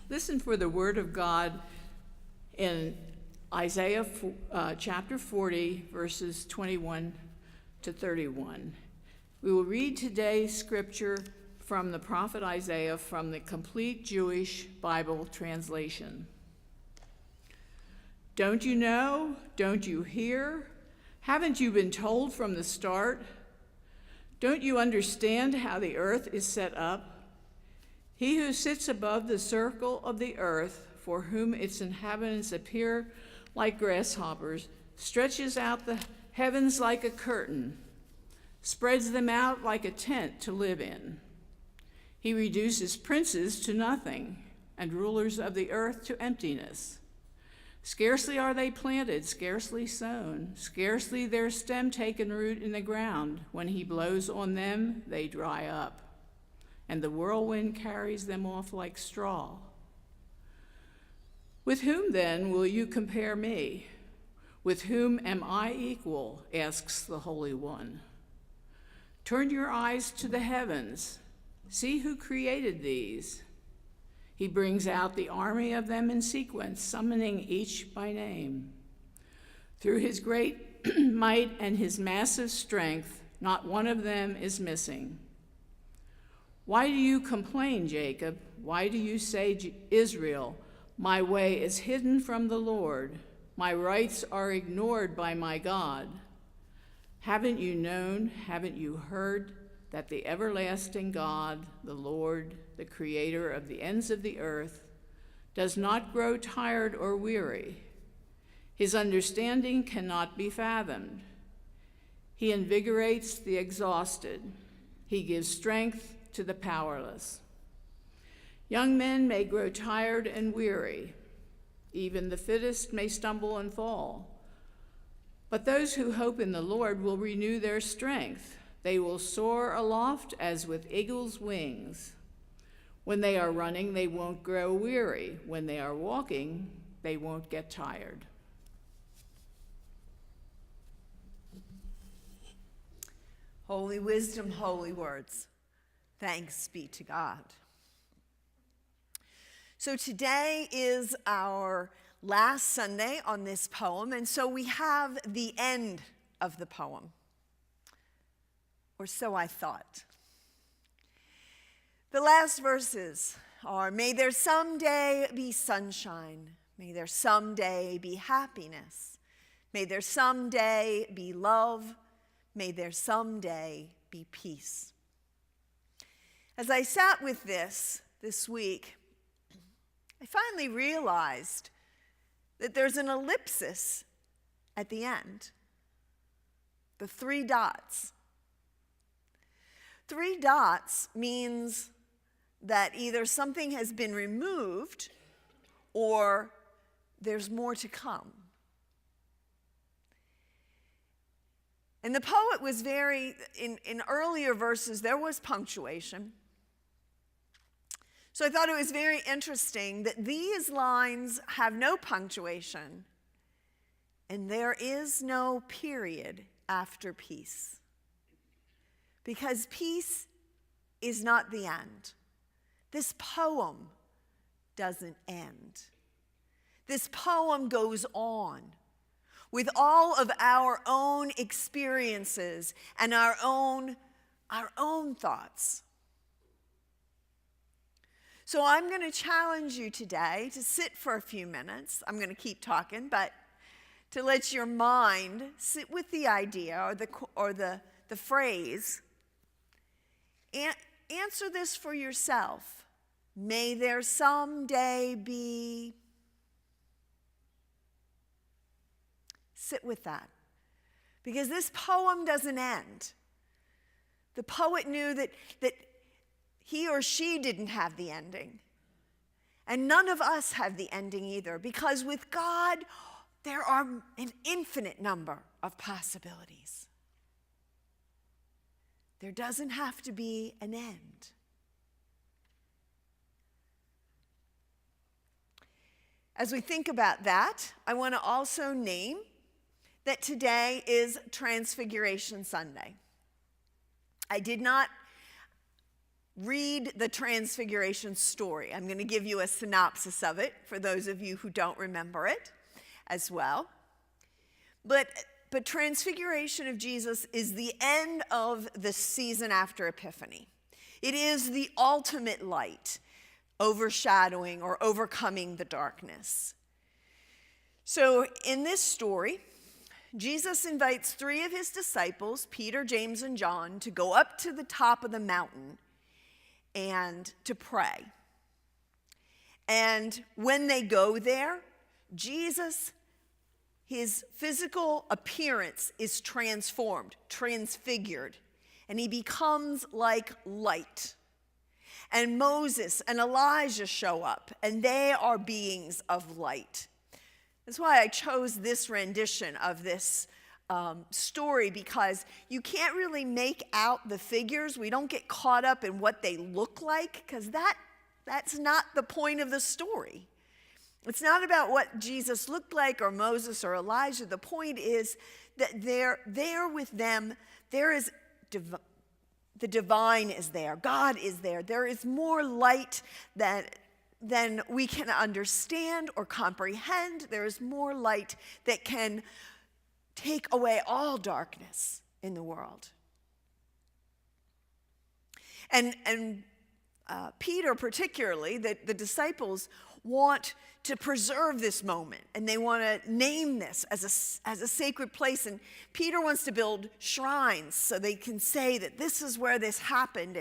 Listen for the word of God in Isaiah chapter 40, verses 21 to 31. We will read today's scripture from the prophet Isaiah from the Complete Jewish Bible Translation. Don't you know? Don't you hear? Haven't you been told from the start? Don't you understand how the earth is set up? He who sits above the circle of the earth, for whom its inhabitants appear like grasshoppers, stretches out the heavens like a curtain, spreads them out like a tent to live in. He reduces princes to nothing, and rulers of the earth to emptiness. Scarcely are they planted, scarcely sown, scarcely their stem taken root in the ground. When he blows on them, they dry up, and the whirlwind carries them off like straw. With whom then will you compare me? With whom am I equal? Asks the Holy One. Turn your eyes to the heavens. See who created these. He brings out the army of them in sequence, summoning each by name. Through his great might and his massive strength, not one of them is missing. Why do you complain, Jacob? Why do you say, Israel, my way is hidden from the Lord. My rights are ignored by my God. Haven't you known, haven't you heard that the everlasting God, the Lord, the creator of the ends of the earth, does not grow tired or weary? His understanding cannot be fathomed. He invigorates the exhausted. He gives strength to the powerless. Young men may grow tired and weary. Even the fittest may stumble and fall. But those who hope in the Lord will renew their strength. They will soar aloft as with eagle's wings. When they are running, they won't grow weary. When they are walking, they won't get tired. Holy wisdom, holy words. Thanks be to God. So today is our last Sunday on this poem, and so we have the end of the poem. Or so I thought. The last verses are, may there someday be sunshine. May there someday be happiness. May there someday be love. May there someday be peace. As I sat with this week, I finally realized that there's an ellipsis at the end. The 3 dots. 3 dots means that either something has been removed or there's more to come. And the poet was in earlier verses, there was punctuation. So I thought it was very interesting that these lines have no punctuation and there is no period after peace. Because peace is not the end. This poem doesn't end. This poem goes on with all of our own experiences and our own thoughts. So I'm going to challenge you today to sit for a few minutes. I'm going to keep talking, but to let your mind sit with the idea or the phrase. Answer this for yourself. May there someday be. Sit with that. Because this poem doesn't end. The poet knew that he or she didn't have the ending. And none of us have the ending either. Because with God, there are an infinite number of possibilities. There doesn't have to be an end. As we think about that, I want to also name that today is Transfiguration Sunday. I did not read the Transfiguration story. I'm going to give you a synopsis of it for those of you who don't remember it as well. But Transfiguration of Jesus is the end of the season after Epiphany. It is the ultimate light overshadowing or overcoming the darkness. So in this story, Jesus invites 3 of his disciples, Peter, James, and John, to go up to the top of the mountain and to pray. And when they go there, Jesus, his physical appearance is transformed, transfigured, and he becomes like light. And Moses and Elijah show up, and they are beings of light. That's why I chose this rendition of this story, because you can't really make out the figures. We don't get caught up in what they look like, because that's not the point of the story. It's not about what Jesus looked like or Moses or Elijah. The point is that there with them, there is the divine is there. God is there. There is more light than we can understand or comprehend. There is more light that can take away all darkness in the world. And Peter particularly, the disciples want to preserve this moment, and they want to name this as a sacred place. And Peter wants to build shrines so they can say that this is where this happened.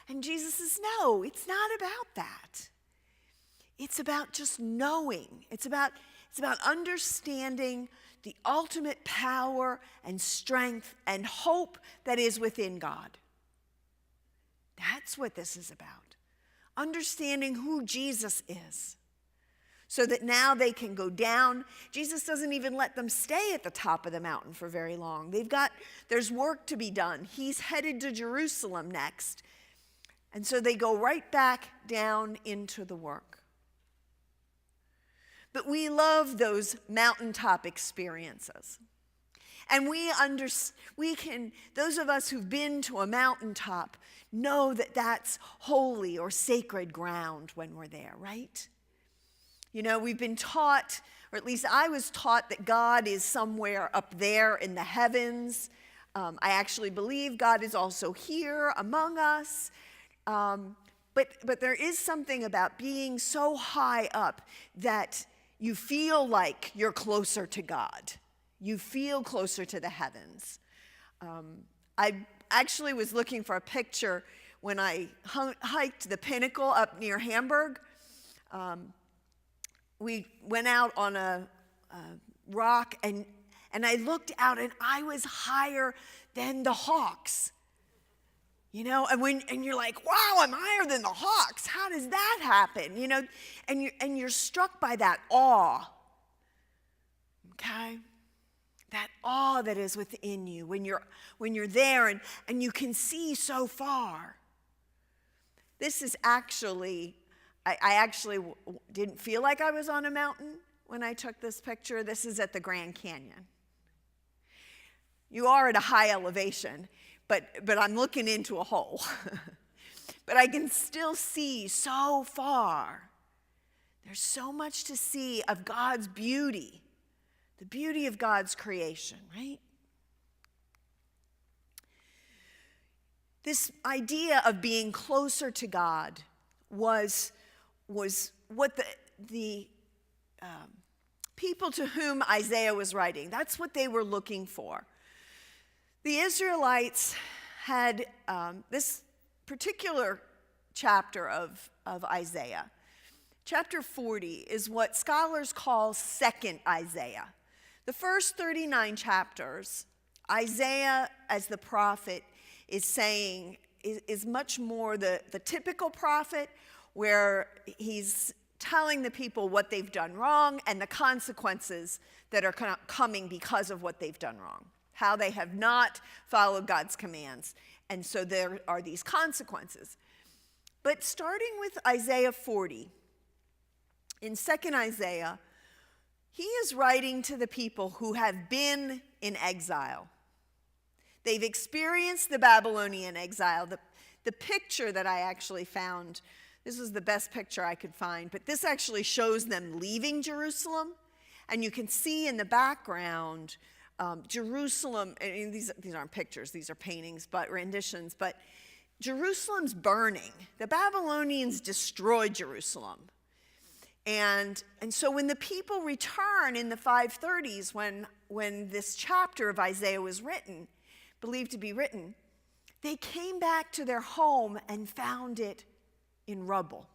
And Jesus says, no, it's not about that. It's about just knowing. It's about understanding the ultimate power and strength and hope that is within God. That's what this is about. Understanding who Jesus is, so that now they can go down. Jesus doesn't even let them stay at the top of the mountain for very long. There's work to be done. He's headed to Jerusalem next. And so they go right back down into the work. But we love those mountaintop experiences. And those of us who've been to a mountaintop know that that's holy or sacred ground when we're there, right? You know, we've been taught, or at least I was taught, that God is somewhere up there in the heavens. I actually believe God is also here among us. But there is something about being so high up that you feel like you're closer to God. You feel closer to the heavens. I actually was looking for a picture when I hiked the pinnacle up near Hamburg. We went out on a rock, and I looked out, and I was higher than the hawks. You know, and you're like, wow, I'm higher than the hawks. How does that happen? You know, and you're struck by that awe. Okay? That awe that is within you when you're there and you can see so far. This is actually, I actually didn't feel like I was on a mountain when I took this picture. This is at the Grand Canyon. You are at a high elevation, but I'm looking into a hole. But I can still see so far. There's so much to see of God's beauty, the beauty of God's creation, right? This idea of being closer to God was what the people to whom Isaiah was writing, that's what they were looking for. The Israelites had this particular chapter of Isaiah. Chapter 40 is what scholars call second Isaiah. The first 39 chapters, Isaiah as the prophet is saying, is much more the typical prophet, where he's telling the people what they've done wrong and the consequences that are coming because of what they've done wrong, how they have not followed God's commands. And so there are these consequences. But starting with Isaiah 40, in 2nd Isaiah, he is writing to the people who have been in exile. They've experienced the Babylonian exile. The picture that I actually found, this was the best picture I could find, but this actually shows them leaving Jerusalem. And you can see in the background Jerusalem, and these aren't pictures, these are paintings, but renditions, but Jerusalem's burning. The Babylonians destroyed Jerusalem. And so when the people return in the 530s, when this chapter of Isaiah was written, believed to be written, they came back to their home and found it in rubble.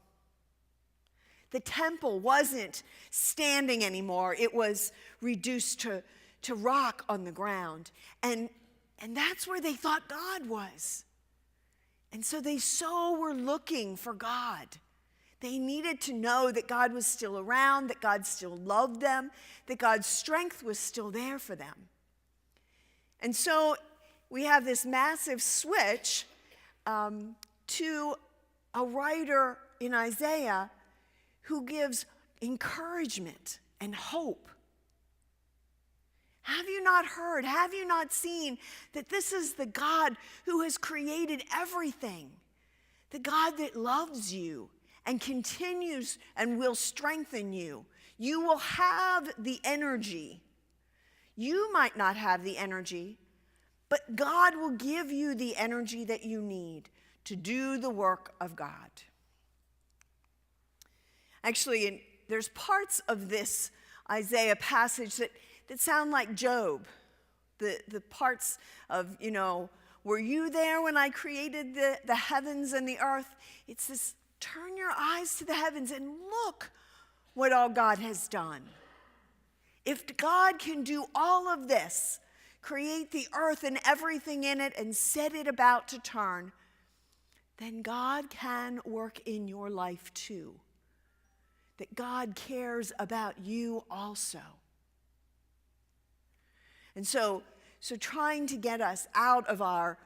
The temple wasn't standing anymore. It was reduced to rock on the ground. And that's where they thought God was. And so they were looking for God. They needed to know that God was still around, that God still loved them, that God's strength was still there for them. And so we have this massive switch to a writer in Isaiah who gives encouragement and hope. Have you not heard? Have you not seen that this is the God who has created everything? The God that loves you and continues and will strengthen you. You will have the energy. You might not have the energy, but God will give you the energy that you need to do the work of God. Actually, there's parts of this Isaiah passage that sound like Job. The parts of, were you there when I created the heavens and the earth? It's this, turn your eyes to the heavens and look what all God has done. If God can do all of this, create the earth and everything in it and set it about to turn, then God can work in your life too. That God cares about you also. And so trying to get us out of our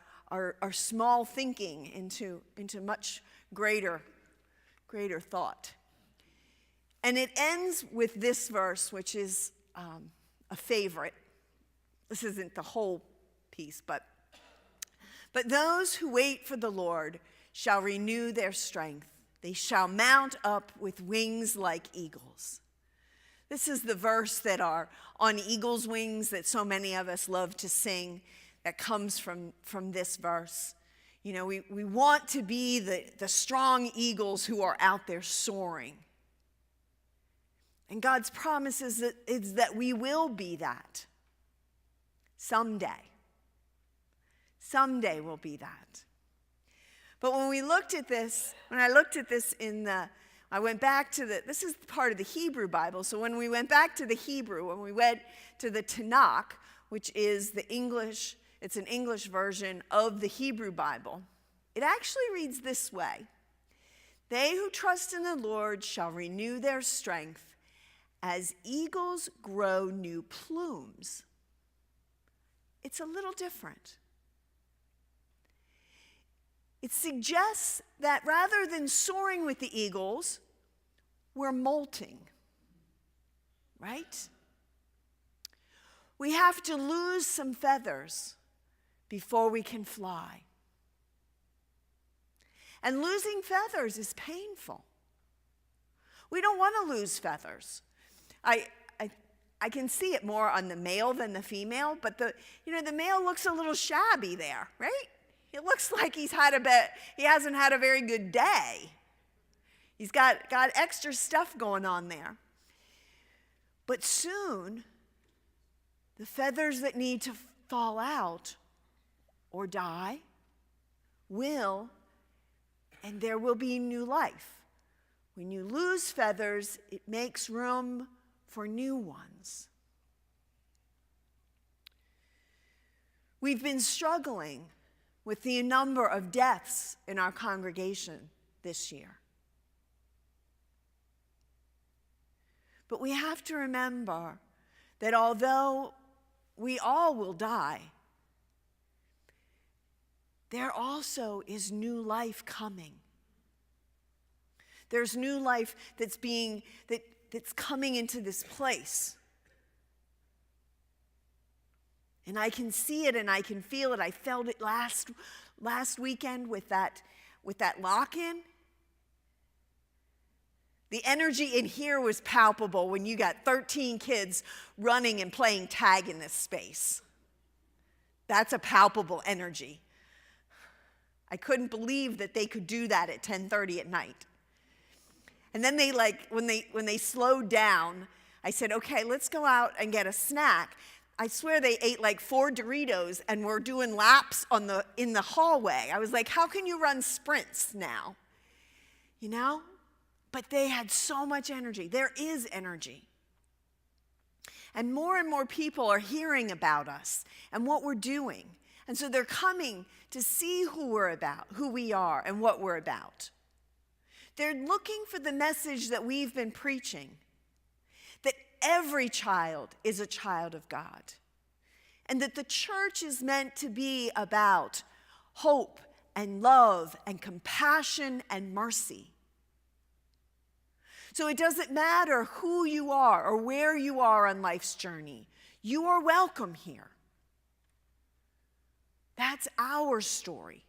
small thinking into much greater thought. And it ends with this verse, which is a favorite. This isn't the whole piece, but those who wait for the Lord shall renew their strength. They shall mount up with wings like eagles. This is the verse that are on eagle's wings that so many of us love to sing, that comes from this verse. We want to be the strong eagles who are out there soaring. And God's promise is that we will be that. Someday. Someday we'll be that. But when I looked at this I went back to this is part of the Hebrew Bible. So when we went back to the Hebrew, when we went to the Tanakh, which is it's an English version of the Hebrew Bible, it actually reads this way. They who trust in the Lord shall renew their strength as eagles grow new plumes. It's a little different. It suggests that rather than soaring with the eagles, we're molting, right? We have to lose some feathers before we can fly. And losing feathers is painful. We don't want to lose feathers. I can see it more on the male than the female, but the male looks a little shabby there, right? It looks like he hasn't had a very good day. He's got extra stuff going on there. But soon, the feathers that need to fall out or die will, and there will be new life. When you lose feathers, it makes room for new ones. We've been struggling with the number of deaths in our congregation this year. But we have to remember that although we all will die, there also is new life coming. There's new life that's coming into this place. And I can see it and I can feel it. I felt it last weekend with that lock-in. The energy in here was palpable when you got 13 kids running and playing tag in this space. That's a palpable energy. I couldn't believe that they could do that at 10:30 at night. And then they when they slowed down, I said, okay, let's go out and get a snack. I swear they ate like 4 Doritos and were doing laps in the hallway. I was like, how can you run sprints now? You know? But they had so much energy. There is energy. And more people are hearing about us and what we're doing. And so they're coming to see who we are and what we're about. They're looking for the message that we've been preaching, that every child is a child of God, and that the church is meant to be about hope and love and compassion and mercy. So it doesn't matter who you are or where you are on life's journey. You are welcome here. That's our story.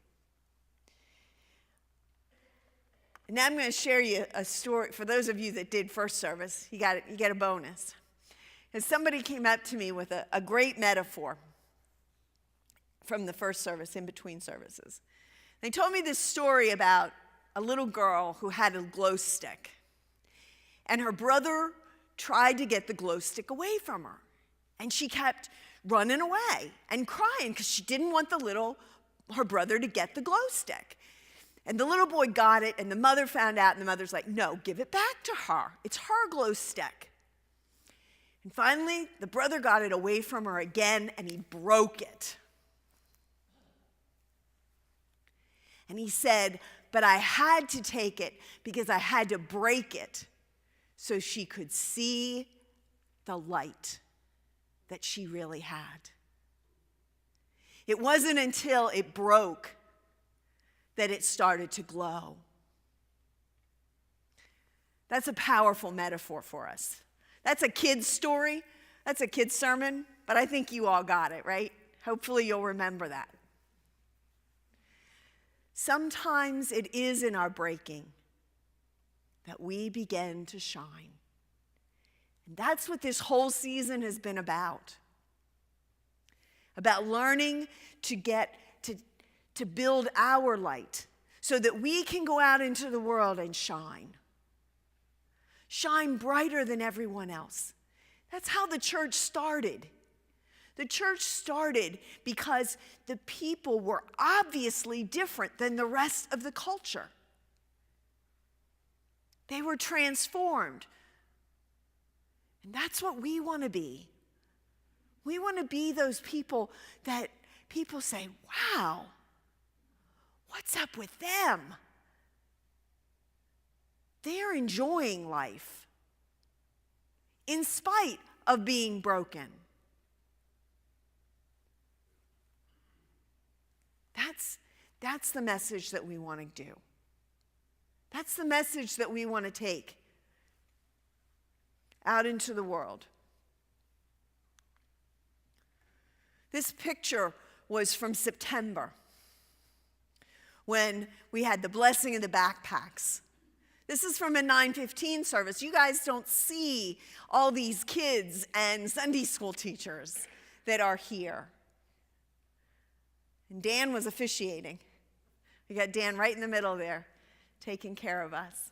And now I'm going to share you a story. For those of you that did first service, you get a bonus. And somebody came up to me with a great metaphor from the first service, in between services. They told me this story about a little girl who had a glow stick. And her brother tried to get the glow stick away from her. And she kept running away and crying because she didn't want her brother to get the glow stick. And the little boy got it, and the mother found out, and the mother's like, no, give it back to her. It's her glow stick. And finally, the brother got it away from her again, and he broke it. And he said, but I had to take it because I had to break it so she could see the light that she really had. It wasn't until it broke that it started to glow. That's a powerful metaphor for us. That's a kid's story. That's a kid's sermon, but I think you all got it, right? Hopefully you'll remember that. Sometimes it is in our breaking that we begin to shine. And that's what this whole season has been about learning to build our light so that we can go out into the world and shine. Shine brighter than everyone else. That's how the church started. The church started because the people were obviously different than the rest of the culture. They were transformed. And that's what we want to be. We want to be those people that people say, wow, what's up with them? They're enjoying life in spite of being broken. That's the message that we want to do. That's the message that we want to take out into the world. This picture was from September when we had the blessing of the backpacks. This is from a 9:15 service. You guys don't see all these kids and Sunday school teachers that are here. And Dan was officiating. We got Dan right in the middle there, taking care of us.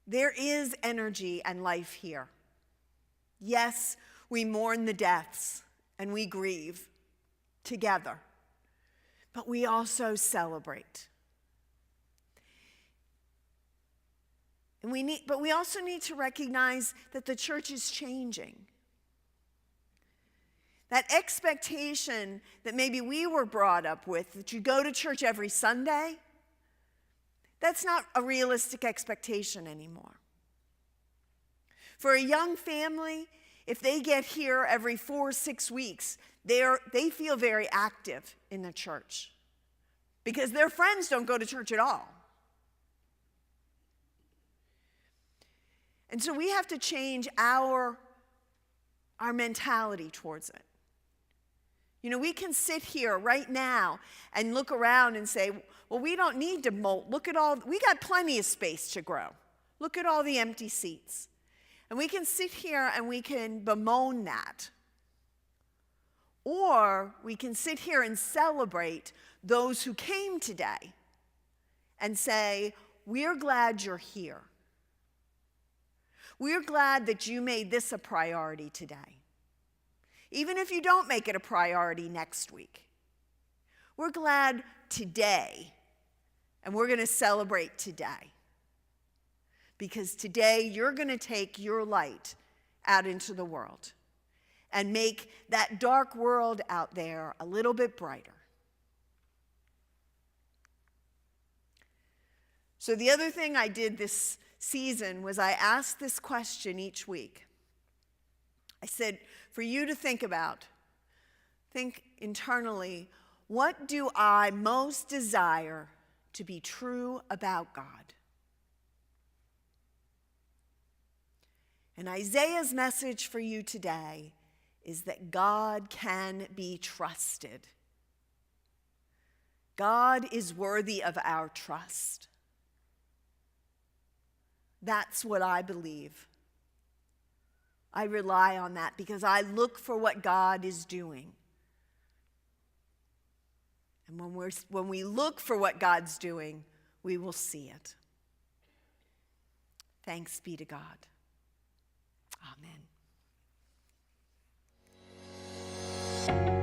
There is energy and life here. Yes, we mourn the deaths and we grieve together, but we also celebrate. But we also need to recognize that the church is changing. That expectation that maybe we were brought up with, that you go to church every Sunday, that's not a realistic expectation anymore. For a young family, if they get here every 4 or 6 weeks, they feel very active in the church because their friends don't go to church at all. And so we have to change our our mentality towards it. You know, we can sit here right now and look around and say, well, we don't need to molt. Look at all, we got plenty of space to grow. Look at all the empty seats. And we can sit here and we can bemoan that. Or we can sit here and celebrate those who came today and say, we're glad you're here. We're glad that you made this a priority today. Even if you don't make it a priority next week. We're glad today, and we're going to celebrate today. Because today you're going to take your light out into the world and make that dark world out there a little bit brighter. So the other thing I did this season was I asked this question each week. I said, for you to think about, think internally, what do I most desire to be true about God? And Isaiah's message for you today is that God can be trusted. God is worthy of our trust. That's what I believe. I rely on that because I look for what God is doing. And when we look for what God's doing, we will see it. Thanks be to God. Amen.